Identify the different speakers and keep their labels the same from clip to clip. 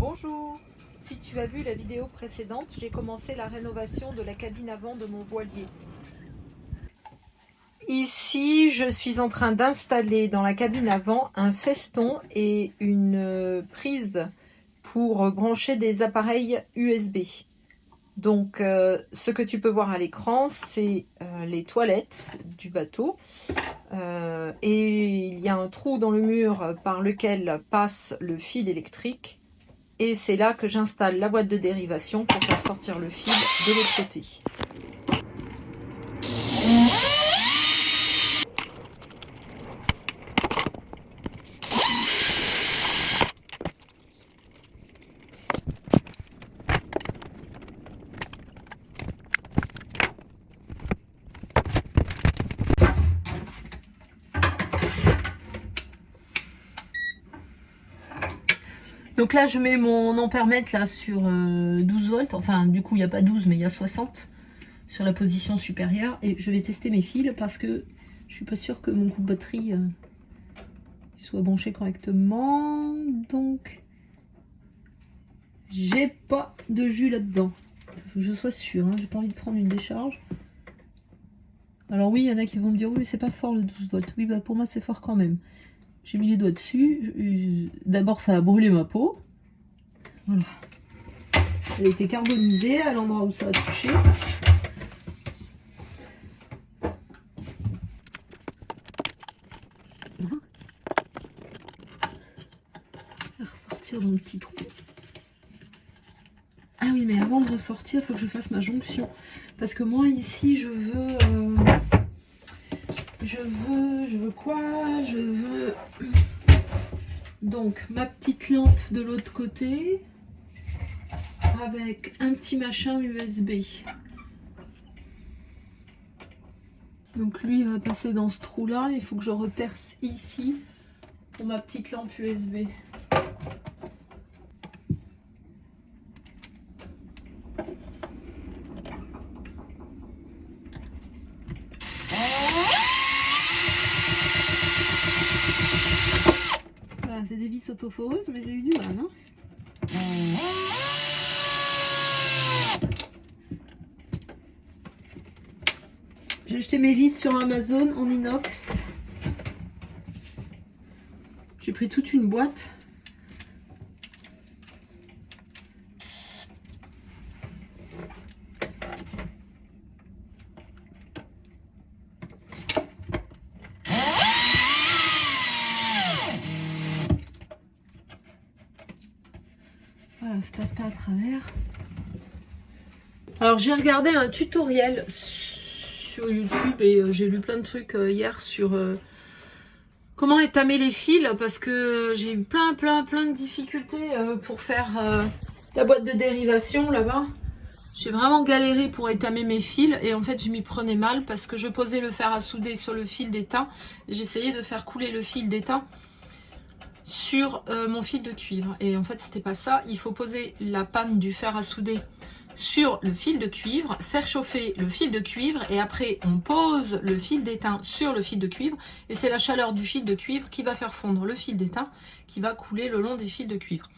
Speaker 1: Bonjour! Si tu as vu la vidéo précédente, j'ai commencé la rénovation de la cabine avant de mon voilier. Ici, je suis en train d'installer dans la cabine avant un feston et une prise pour brancher des appareils USB. Donc, ce que tu peux voir à l'écran, c'est les toilettes du bateau. Et il y a un trou dans le mur par lequel passe le fil électrique. Et c'est là que j'installe la boîte de dérivation pour faire sortir le fil de l'autre côté. Donc là, je mets mon ampèremètre là sur 12 volts. Enfin, du coup, il n'y a pas 12, mais il y a 60 sur la position supérieure. Et je vais tester mes fils parce que je suis pas sûre que mon coup de batterie soit branché correctement. Donc, j'ai pas de jus là-dedans. Il faut que je sois sûre, hein. J'ai pas envie de prendre une décharge. Alors oui, il y en a qui vont me dire, oui, mais c'est pas fort le 12 volts. Oui, bah pour moi, c'est fort quand même. J'ai mis les doigts dessus. D'abord, ça a brûlé ma peau. Voilà. Elle a été carbonisée à l'endroit où ça a touché. Voilà. Je vais ressortir dans le petit trou. Ah oui, mais avant de ressortir, il faut que je fasse ma jonction. Parce que moi, ici, je veux quoi? Je veux donc ma petite lampe de l'autre côté avec un petit machin USB. Donc lui il va passer dans ce trou là, il faut que je reperce ici pour ma petite lampe USB. Voilà, c'est des vis autoforeuses, mais j'ai eu du mal, hein. J'ai acheté mes vis sur Amazon en inox. J'ai pris toute une boîte. Voilà, ça passe pas à travers. Alors j'ai regardé un tutoriel sur YouTube et j'ai lu plein de trucs hier sur comment étamer les fils parce que j'ai eu plein de difficultés pour faire la boîte de dérivation là-bas. J'ai vraiment galéré pour étamer mes fils et en fait je m'y prenais mal parce que je posais le fer à souder sur le fil d'étain et j'essayais de faire couler le fil d'étain sur mon fil de cuivre et en fait c'était pas ça. Il faut poser la panne du fer à souder sur le fil de cuivre, faire chauffer le fil de cuivre et après on pose le fil d'étain sur le fil de cuivre et c'est la chaleur du fil de cuivre qui va faire fondre le fil d'étain qui va couler le long des fils de cuivre.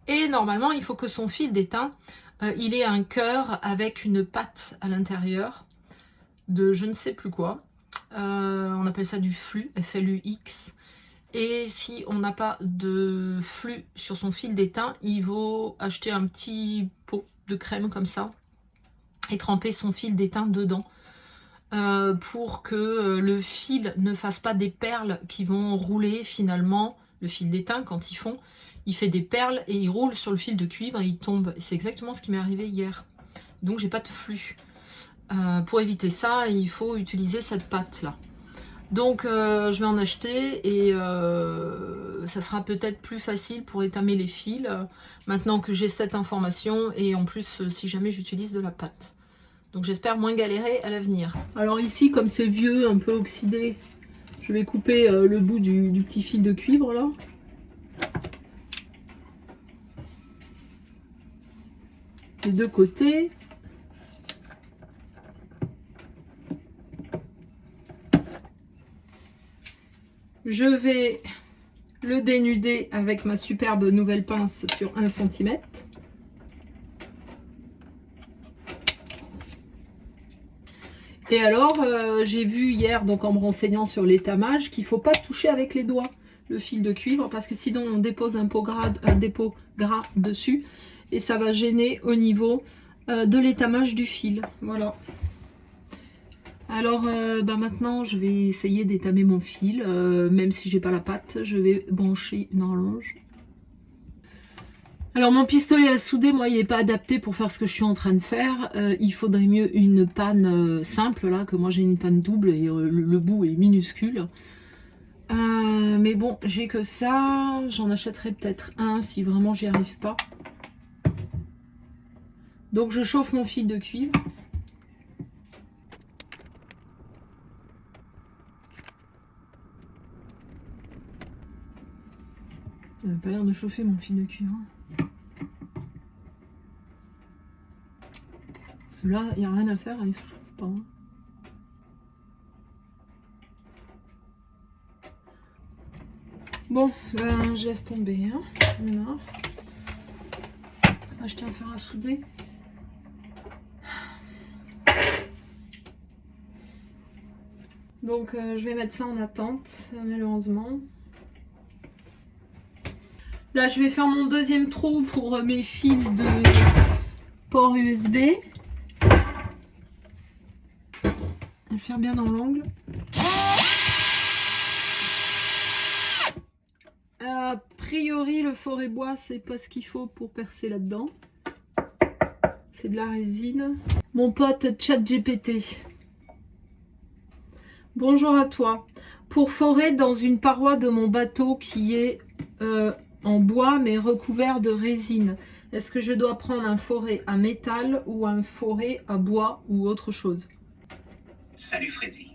Speaker 1: Et normalement il faut que son fil d'étain il ait un cœur avec une patte à l'intérieur de je ne sais plus quoi. On appelle ça du flux, FLUX. Et si on n'a pas de flux sur son fil d'étain, il vaut acheter un petit pot de crème comme ça et tremper son fil d'étain dedans pour que le fil ne fasse pas des perles qui vont rouler finalement. Le fil d'étain, quand ils font, il fait des perles et il roule sur le fil de cuivre et il tombe. C'est exactement ce qui m'est arrivé hier. Donc j'ai pas de flux. Pour éviter ça, il faut utiliser cette pâte là. Donc je vais en acheter et ça sera peut-être plus facile pour étamer les fils maintenant que j'ai cette information et en plus si jamais j'utilise de la pâte. Donc j'espère moins galérer à l'avenir. Alors ici comme c'est vieux, un peu oxydé, je vais couper le bout du petit fil de cuivre là. Les deux côtés. Je vais le dénuder avec ma superbe nouvelle pince sur 1 cm. Et alors, j'ai vu hier, donc en me renseignant sur l'étamage, qu'il ne faut pas toucher avec les doigts le fil de cuivre, parce que sinon on dépose un dépôt gras dessus, et ça va gêner au niveau de l'étamage du fil. Voilà. Alors maintenant, je vais essayer d'étamer mon fil, même si j'ai pas la patte, je vais brancher une horloge. Alors mon pistolet à souder, moi, il n'est pas adapté pour faire ce que je suis en train de faire. Il faudrait mieux une panne simple, là, que moi j'ai une panne double et le bout est minuscule. Mais bon, j'ai que ça. J'en achèterai peut-être un si vraiment j'y arrive pas. Donc je chauffe mon fil de cuivre. Il n'a pas l'air de chauffer mon fil de cuivre. Celui-là, il n'y a rien à faire, il ne se chauffe pas. Bon, ben je laisse tomber. Hein. Voilà. Acheter un fer à souder. Donc je vais mettre ça en attente, malheureusement. Là, je vais faire mon deuxième trou pour mes fils de port USB. Je vais le faire bien dans l'angle. A priori, le forêt bois, c'est pas ce qu'il faut pour percer là-dedans. C'est de la résine. Mon pote ChatGPT. Bonjour à toi. Pour forer dans une paroi de mon bateau qui est en bois mais recouvert de résine, est-ce que je dois prendre un forêt à métal ou un forêt à bois ou autre chose?
Speaker 2: Salut Freddy.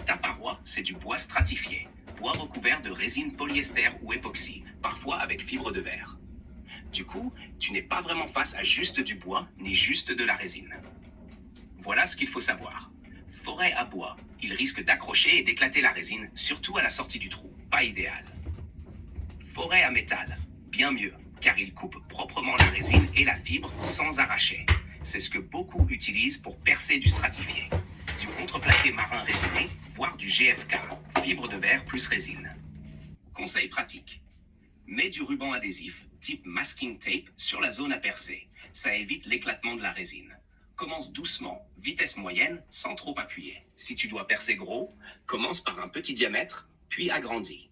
Speaker 2: Ta paroi, c'est du bois stratifié. Bois recouvert de résine polyester ou époxy, parfois avec fibre de verre. Du coup, tu n'es pas vraiment face à juste du bois, ni juste de la résine. Voilà ce qu'il faut savoir. Forêt à bois, il risque d'accrocher et d'éclater la résine, surtout à la sortie du trou. Pas idéal. Forêt à métal, bien mieux, car il coupe proprement la résine et la fibre sans arracher. C'est ce que beaucoup utilisent pour percer du stratifié. Du contreplaqué marin résiné, voire du GFK, fibre de verre plus résine. Conseil pratique. Mets du ruban adhésif, type masking tape, sur la zone à percer. Ça évite l'éclatement de la résine. Commence doucement, vitesse moyenne, sans trop appuyer. Si tu dois percer gros, commence par un petit diamètre, puis agrandis.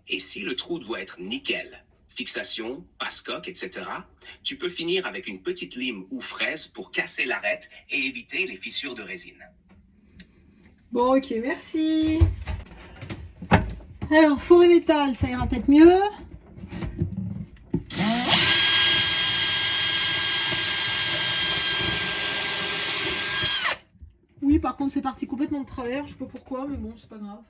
Speaker 2: Et si le trou doit être nickel, fixation, passe-coque, etc., tu peux finir avec une petite lime ou fraise pour casser l'arête et éviter les fissures de résine.
Speaker 1: Bon, ok, merci. Alors, forêt métal, ça ira peut-être mieux. Oui, par contre, c'est parti complètement de travers. Je sais pas pourquoi, mais bon, c'est pas grave.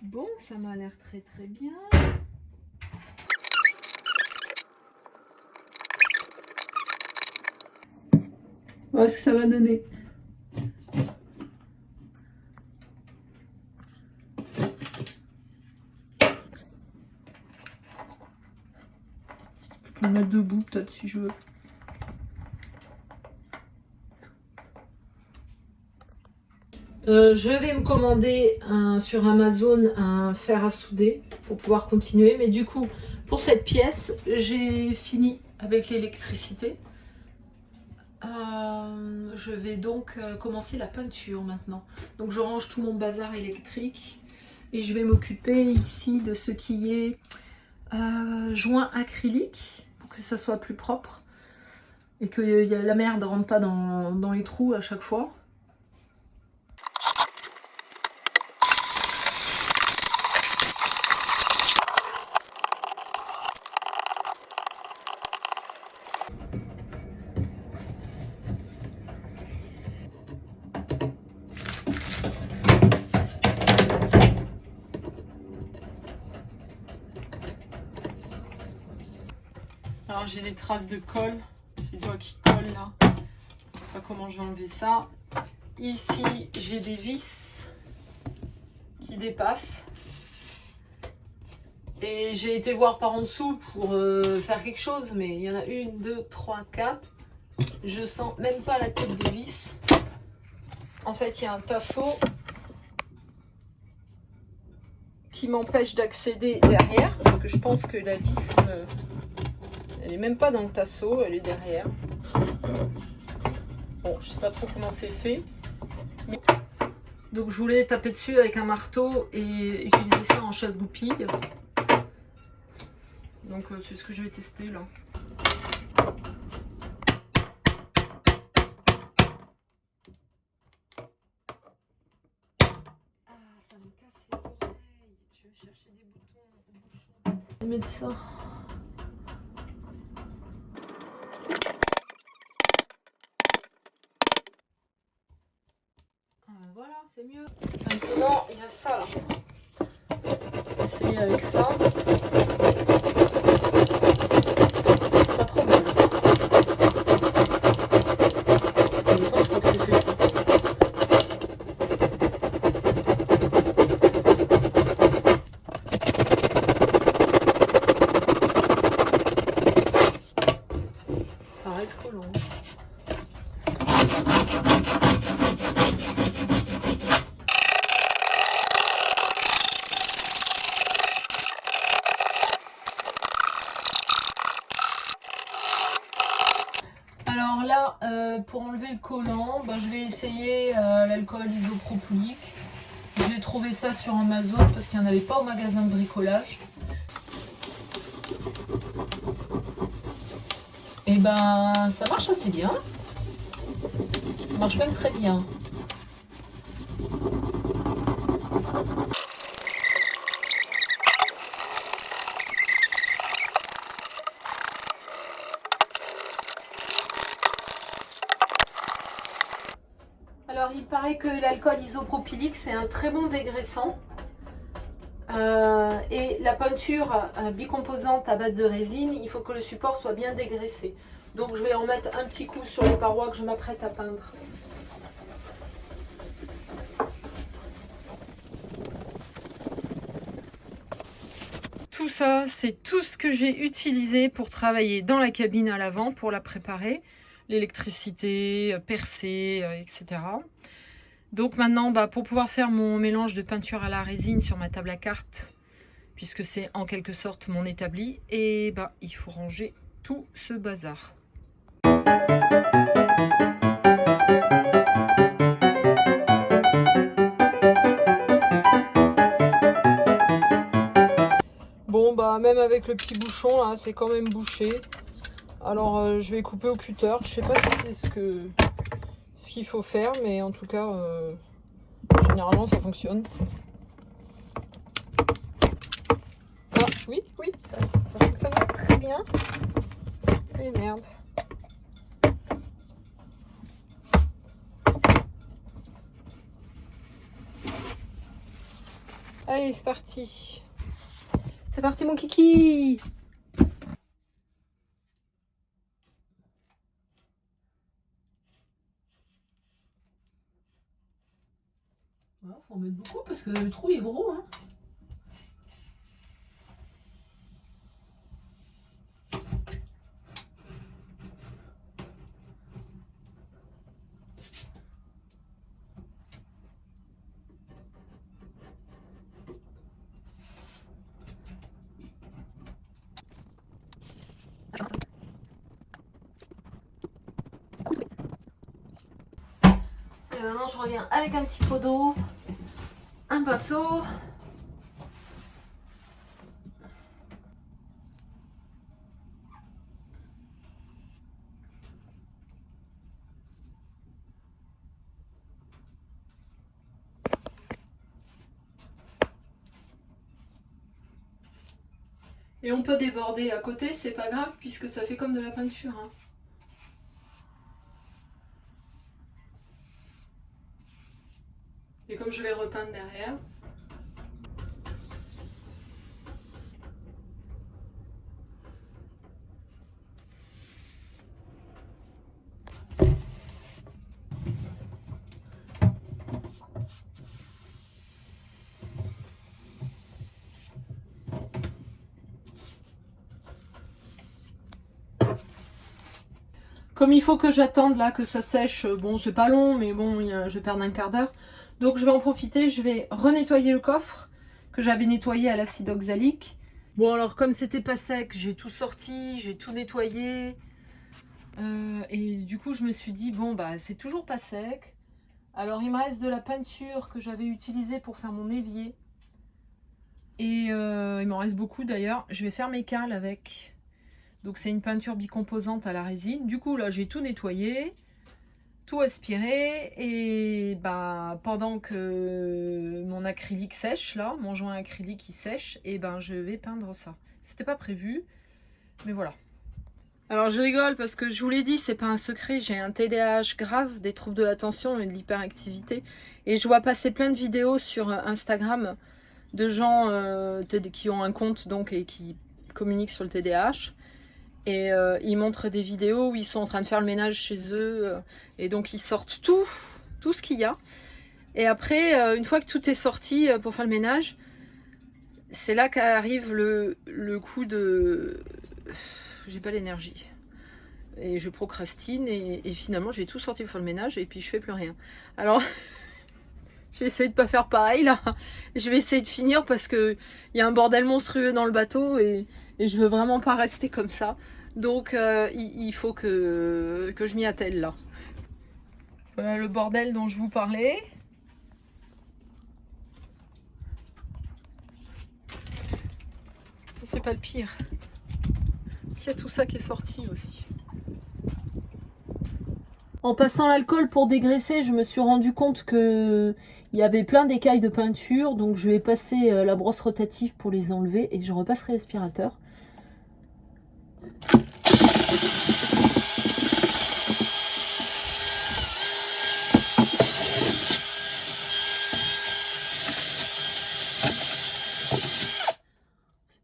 Speaker 1: Bon, ça m'a l'air très très bien. On va voir ce que ça va donner. Je peux me mettre debout peut-être si je veux. Je vais me commander sur Amazon un fer à souder pour pouvoir continuer. Mais du coup, pour cette pièce, j'ai fini avec l'électricité. Je vais donc commencer la peinture maintenant. Donc je range tout mon bazar électrique et je vais m'occuper ici de ce qui est joint acrylique pour que ça soit plus propre et que la merde ne rentre pas dans les trous à chaque fois. Alors j'ai des traces de colle Les doigts qui collent là. Je sais pas comment je vais enlever ça. Ici, j'ai des vis qui dépassent. Et j'ai été voir par en dessous pour faire quelque chose, mais il y en a 1, 2, 3, 4. Je sens même pas la tête de vis. En fait, il y a un tasseau qui m'empêche d'accéder derrière, parce que je pense que la vis, elle est même pas dans le tasseau, elle est derrière. Bon, je sais pas trop comment c'est fait. Mais... Donc je voulais taper dessus avec un marteau et utiliser ça en chasse-goupille. Donc c'est ce que je vais tester là. Ah, ça me casse les oreilles. Je vais chercher des boutons. Je vais mettre ça. Voilà, c'est mieux. Maintenant, il y a ça là. Je vais essayer avec ça. C'est pas trop mal. En même temps, je crois que c'est fait. Ça reste collant. Alors là, pour enlever le collant, je vais essayer l'alcool isopropylique. J'ai trouvé ça sur Amazon parce qu'il n'y en avait pas au magasin de bricolage. Et ça marche assez bien. Ça marche même très bien. Alors il paraît que l'alcool isopropylique c'est un très bon dégraissant et la peinture bicomposante à base de résine, il faut que le support soit bien dégraissé. Donc je vais en mettre un petit coup sur les parois que je m'apprête à peindre. Tout ça, c'est tout ce que j'ai utilisé pour travailler dans la cabine à l'avant, pour la préparer. L'électricité, percer, etc. Donc maintenant, pour pouvoir faire mon mélange de peinture à la résine sur ma table à cartes, puisque c'est en quelque sorte mon établi, et il faut ranger tout ce bazar. Bon, même avec le petit bouchon, là, c'est quand même bouché. Alors, je vais couper au cutter. Je sais pas si c'est ce qu'il faut faire, mais en tout cas, généralement, ça fonctionne. Ah, oui, ça fonctionne très bien. Et merde. Allez, c'est parti. C'est parti, mon kiki. Faut en mettre beaucoup parce que le trou est gros. Hein. Et maintenant, je reviens avec un petit pot d'eau, un pinceau. Et on peut déborder à côté, c'est pas grave puisque ça fait comme de la peinture. Hein. Et comme je vais repeindre derrière. Comme il faut que j'attende là que ça sèche, bon c'est pas long mais bon je vais perdre un quart d'heure. Donc je vais en profiter, je vais renettoyer le coffre que j'avais nettoyé à l'acide oxalique. Bon alors comme c'était pas sec, j'ai tout sorti, j'ai tout nettoyé. Et du coup je me suis dit bon bah c'est toujours pas sec. Alors il me reste de la peinture que j'avais utilisée pour faire mon évier. Et il m'en reste beaucoup d'ailleurs. Je vais faire mes cales avec. Donc c'est une peinture bicomposante à la résine. Du coup là j'ai tout nettoyé, tout aspiré. Et bah pendant que mon acrylique sèche là, mon joint acrylique il sèche, et ben je vais peindre ça. C'était pas prévu, mais voilà. Alors je rigole parce que je vous l'ai dit, c'est pas un secret, j'ai un TDAH grave, des troubles de l'attention et de l'hyperactivité. Et je vois passer plein de vidéos sur Instagram de gens qui ont un compte donc et qui communiquent sur le TDAH. Et ils montrent des vidéos où ils sont en train de faire le ménage chez eux. Et donc ils sortent tout ce qu'il y a. Et après, une fois que tout est sorti pour faire le ménage, c'est là qu'arrive le coup de... J'ai pas l'énergie. Et je procrastine et finalement j'ai tout sorti pour faire le ménage et puis je fais plus rien. Alors... Je vais essayer de pas faire pareil là. Je vais essayer de finir parce que il y a un bordel monstrueux dans le bateau et je veux vraiment pas rester comme ça. Donc il faut que je m'y attelle là. Voilà le bordel dont je vous parlais. C'est pas le pire. Il y a tout ça qui est sorti aussi. En passant l'alcool pour dégraisser, je me suis rendu compte que il y avait plein d'écailles de peinture, donc je vais passer la brosse rotative pour les enlever et je repasserai l'aspirateur. C'est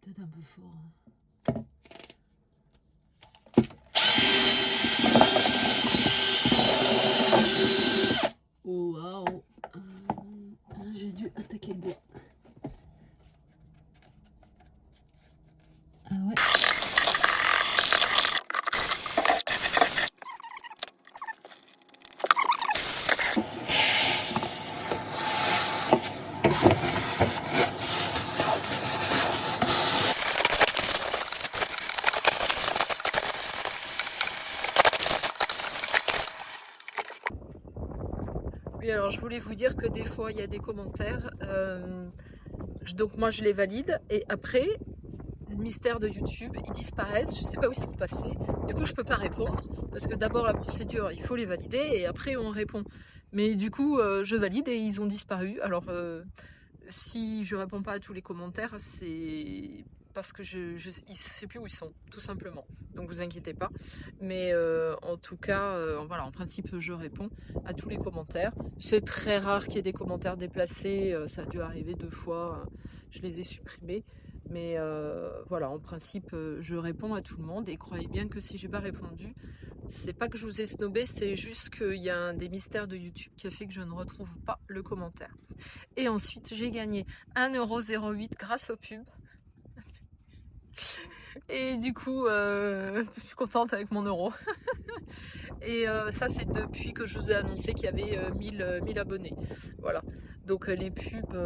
Speaker 1: peut-être un peu fort. Oh waouh, j'ai dû attaquer le bois. Ah ouais. Oui, alors je voulais vous dire que des fois il y a des commentaires, donc moi je les valide et après, le mystère de YouTube, ils disparaissent, je sais pas où ils sont passés, du coup je peux pas répondre parce que d'abord la procédure il faut les valider et après on répond. Mais du coup je valide et ils ont disparu. Alors si je réponds pas à tous les commentaires, c'est parce que je sais plus où ils sont, tout simplement. Donc vous inquiétez pas. Mais en tout cas, voilà, en principe, je réponds à tous les commentaires. C'est très rare qu'il y ait des commentaires déplacés. Ça a dû arriver 2 fois. Je les ai supprimés. Mais voilà, en principe, je réponds à tout le monde. Et croyez bien que si j'ai pas répondu, c'est pas que je vous ai snobé, c'est juste qu'il y a un des mystères de YouTube qui a fait que je ne retrouve pas le commentaire. Et ensuite, j'ai gagné 1,08 € grâce au pub. Et du coup, je suis contente avec mon euro. Et ça, c'est depuis que je vous ai annoncé qu'il y avait 1000 abonnés. Voilà. Donc les pubs,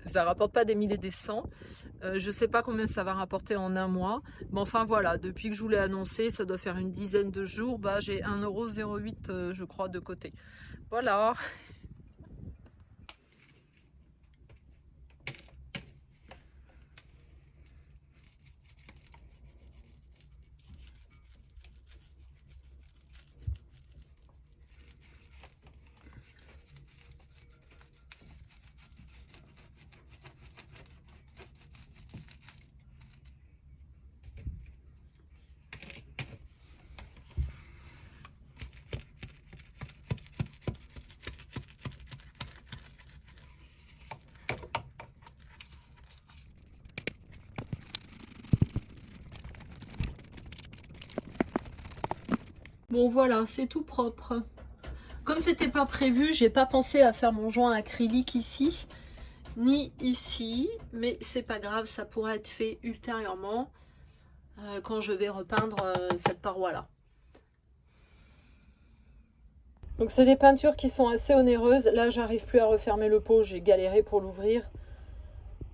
Speaker 1: ça rapporte pas des milliers et des cents. Je sais pas combien ça va rapporter en un mois. Mais enfin voilà, depuis que je vous l'ai annoncé, ça doit faire une dizaine de jours. Bah, j'ai 1,08 €, je crois, de côté. Voilà. Bon voilà, c'est tout propre. Comme c'était pas prévu, j'ai pas pensé à faire mon joint acrylique ici, ni ici, mais c'est pas grave, ça pourra être fait ultérieurement. quand je vais repeindre cette paroi-là. Donc c'est des peintures qui sont assez onéreuses. Là, j'arrive plus à refermer le pot, j'ai galéré pour l'ouvrir.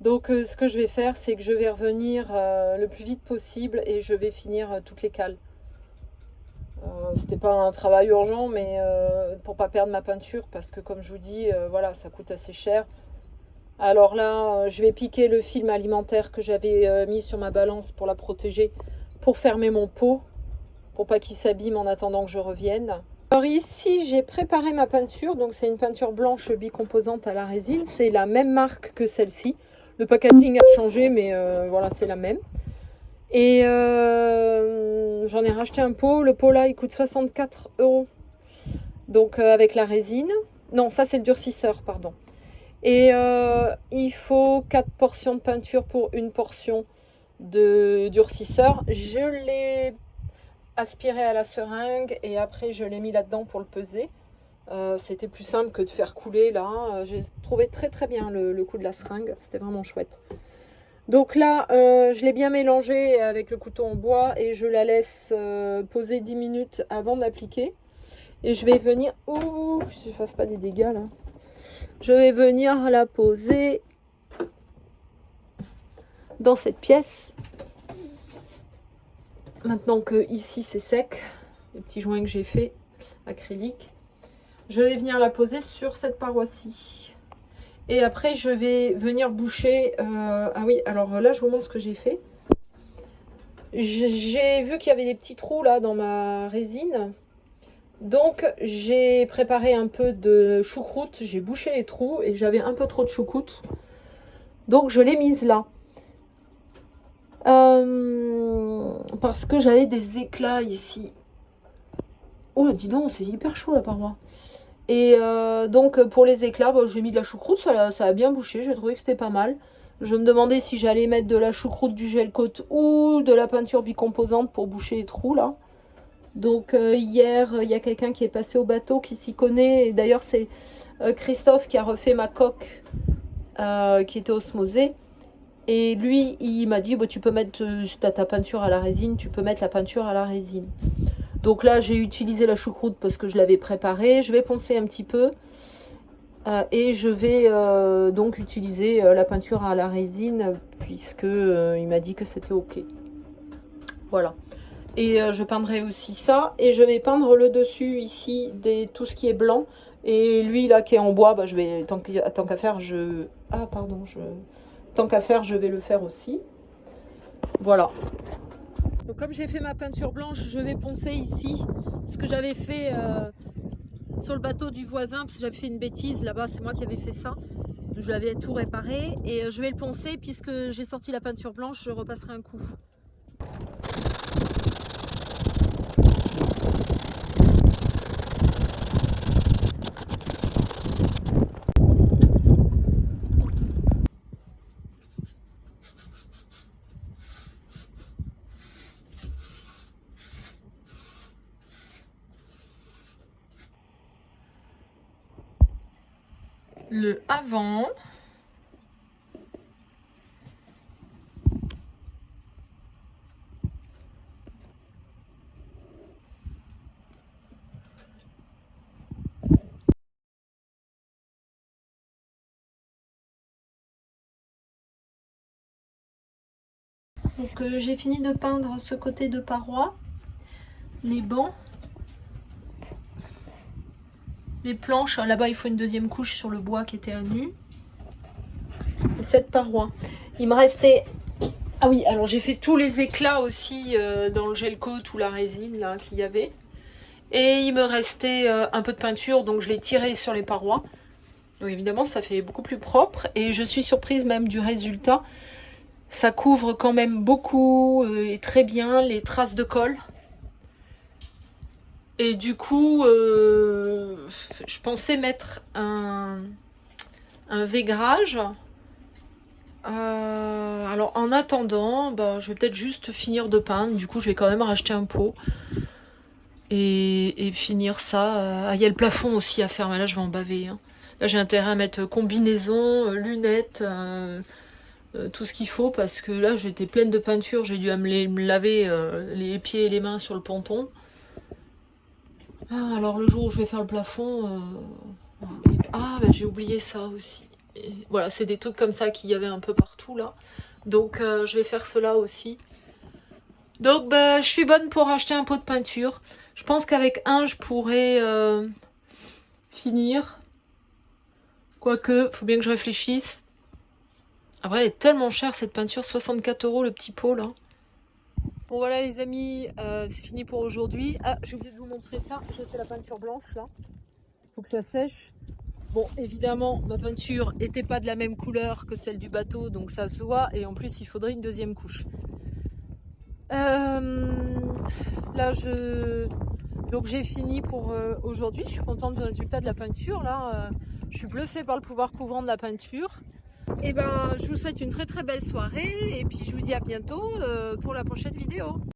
Speaker 1: Donc ce que je vais faire, c'est que je vais revenir le plus vite possible et je vais finir toutes les cales. C'était pas un travail urgent, mais pour pas perdre ma peinture, parce que comme je vous dis, voilà, ça coûte assez cher. Alors là, je vais piquer le film alimentaire que j'avais mis sur ma balance pour la protéger, pour fermer mon pot, pour pas qu'il s'abîme en attendant que je revienne. Alors ici, j'ai préparé ma peinture, donc c'est une peinture blanche bicomposante à la résine. C'est la même marque que celle-ci. Le packaging a changé, mais voilà, c'est la même. Et j'en ai racheté un pot. Le pot là, il coûte 64 €. Donc avec la résine. Non, ça c'est le durcisseur, pardon. Et il faut 4 portions de peinture pour une portion de durcisseur. Je l'ai aspiré à la seringue et après je l'ai mis là-dedans pour le peser. C'était plus simple que de faire couler là. J'ai trouvé très très bien le coup de la seringue. C'était vraiment chouette. Donc là, je l'ai bien mélangé avec le couteau en bois et je la laisse poser 10 minutes avant d'appliquer. Et je vais venir... Ouh, je ne fasse pas des dégâts là. Je vais venir la poser dans cette pièce. Maintenant que ici c'est sec, les petits joints que j'ai fait acrylique, je vais venir la poser sur cette paroi-ci. Et après je vais venir boucher. Ah oui, alors là je vous montre ce que j'ai fait. J'ai vu qu'il y avait des petits trous là dans ma résine. Donc j'ai préparé un peu de choucroute, j'ai bouché les trous et j'avais un peu trop de choucroute. Donc je l'ai mise là. Parce que j'avais des éclats ici. Oh dis donc, c'est hyper chaud la paroi. Et donc pour les éclats, bah, j'ai mis de la choucroute, ça a bien bouché, j'ai trouvé que c'était pas mal. Je me demandais si j'allais mettre de la choucroute, du gel coat ou de la peinture bicomposante pour boucher les trous là. Donc hier, il y a quelqu'un qui est passé au bateau qui s'y connaît. Et d'ailleurs, c'est Christophe qui a refait ma coque qui était osmosée. Et lui, il m'a dit, bah, tu peux mettre ta peinture à la résine, tu peux mettre la peinture à la résine. Donc là, j'ai utilisé la choucroute parce que je l'avais préparée. Je vais poncer un petit peu. Et je vais donc utiliser la peinture à la résine puisque il m'a dit que c'était ok. Voilà. Et je peindrai aussi ça. Et je vais peindre le dessus ici, tout ce qui est blanc. Et lui là qui est en bois, bah, je vais, tant qu'à faire, tant qu'à faire, je vais le faire aussi. Voilà. Donc comme j'ai fait ma peinture blanche, je vais poncer ici. Ce que j'avais fait sur le bateau du voisin, parce que j'avais fait une bêtise là-bas, c'est moi qui avais fait ça. Je l'avais tout réparé. Et je vais le poncer, puisque j'ai sorti la peinture blanche, je repasserai un coup. Le avant. Donc j'ai fini de peindre ce côté de paroi, les bancs, les planches. Là-bas il faut une deuxième couche sur le bois qui était à nu. Et cette paroi. Il me restait... Ah oui, alors j'ai fait tous les éclats aussi dans le gel coat ou la résine là qu'il y avait. Et il me restait un peu de peinture, donc je l'ai tiré sur les parois. Donc évidemment ça fait beaucoup plus propre. Et je suis surprise même du résultat. Ça couvre quand même beaucoup et très bien les traces de colle. Et du coup, je pensais mettre un vaigrage. Alors en attendant, bah, je vais peut-être juste finir de peindre. Du coup, je vais quand même racheter un pot. Et finir ça. Il y a le plafond aussi à faire, mais là je vais en baver. Hein. Là j'ai intérêt à mettre combinaison, lunettes, tout ce qu'il faut parce que là j'étais pleine de peinture, j'ai dû me laver les pieds et les mains sur le ponton. Ah, alors le jour où je vais faire le plafond, ah ben j'ai oublié ça aussi. Et voilà, c'est des trucs comme ça qu'il y avait un peu partout là. Donc je vais faire cela aussi. Donc ben, je suis bonne pour acheter un pot de peinture. Je pense qu'avec un je pourrais finir. Quoique, faut bien que je réfléchisse. Après, elle est tellement chère cette peinture, 64 € le petit pot là. Bon voilà les amis, c'est fini pour aujourd'hui. Ah, j'ai oublié de vous montrer ça. J'ai fait la peinture blanche là. Faut que ça sèche. Bon, évidemment, ma peinture n'était pas de la même couleur que celle du bateau, donc ça se voit. Et en plus, il faudrait une deuxième couche. Là, donc j'ai fini pour aujourd'hui. Je suis contente du résultat de la peinture là. Je suis bluffée par le pouvoir couvrant de la peinture. Et ben, je vous souhaite une très très belle soirée et puis je vous dis à bientôt pour la prochaine vidéo.